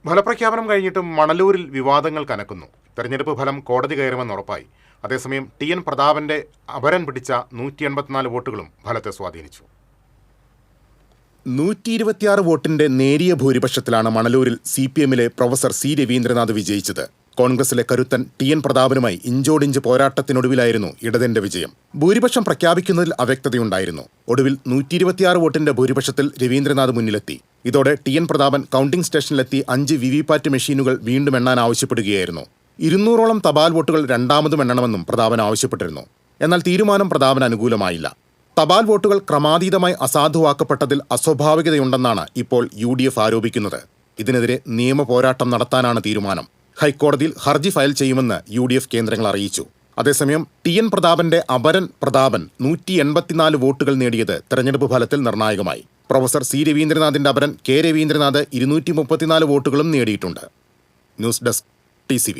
ഫലപ്രഖ്യാപനം കഴിഞ്ഞിട്ടും മണലൂരിൽ വിവാദങ്ങൾ കനക്കുന്നു. തെരഞ്ഞെടുപ്പ് ഫലം കോടതി കയറുമെന്ന് ഉറപ്പായി. അതേസമയം TN പ്രതാപന്റെ അപരൻ പിടിച്ച 184 വോട്ടുകളും ഫലത്തെ സ്വാധീനിച്ചു. 126 വോട്ടിന്റെ നേരിയ ഭൂരിപക്ഷത്തിലാണ് മണലൂരിൽ CPM-ലെ പ്രൊഫസർ C. രവീന്ദ്രനാഥ് വിജയിച്ചത്. കോൺഗ്രസിലെ കരുത്തൻ TN പ്രതാപനുമായി ഇഞ്ചോടിഞ്ച് പോരാട്ടത്തിനൊടുവിലായിരുന്നു ഇടതിന്റെ വിജയം. ഭൂരിപക്ഷം പ്രഖ്യാപിക്കുന്നതിൽ അവ്യക്തതയുണ്ടായിരുന്നു. ഒടുവിൽ 126 വോട്ടിന്റെ ഭൂരിപക്ഷത്തിൽ രവീന്ദ്രനാഥ് മുന്നിലെത്തി. ഇതോടെ TN പ്രതാപൻ കൗണ്ടിംഗ് സ്റ്റേഷനിലെത്തി 5 VVPAT മെഷീനുകൾ വീണ്ടും എണ്ണാൻ ആവശ്യപ്പെടുകയായിരുന്നു. 200ഓളം തപാൽ വോട്ടുകൾ രണ്ടാമതും എണ്ണണമെന്നും പ്രതാപൻ ആവശ്യപ്പെട്ടിരുന്നു. എന്നാൽ തീരുമാനം പ്രതാപന് അനുകൂലമായില്ല. തപാൽ വോട്ടുകൾ ക്രമാതീതമായി അസാധുവാക്കപ്പെട്ടതിൽ അസ്വാഭാവികതയുണ്ടെന്നാണ് ഇപ്പോൾ UDF ആരോപിക്കുന്നത്. ഇതിനെതിരെ നിയമ പോരാട്ടം നടത്താനാണ് തീരുമാനം. ഹൈക്കോടതിയിൽ ഹർജി ഫയൽ ചെയ്യുമെന്ന് UDF കേന്ദ്രങ്ങൾ അറിയിച്ചു. അതേസമയം TN പ്രതാപന്റെ അപരൻ പ്രതാപൻ 184 വോട്ടുകൾ നേടിയത് തെരഞ്ഞെടുപ്പ് ഫലത്തിൽ നിർണായകമായി. Professor C. രവീന്ദ്രനാഥിന്റെ അപരൻ K. രവീന്ദ്രനാഥ് 234 വോട്ടുകളും നേടിയിട്ടുണ്ട്. News desk TCV.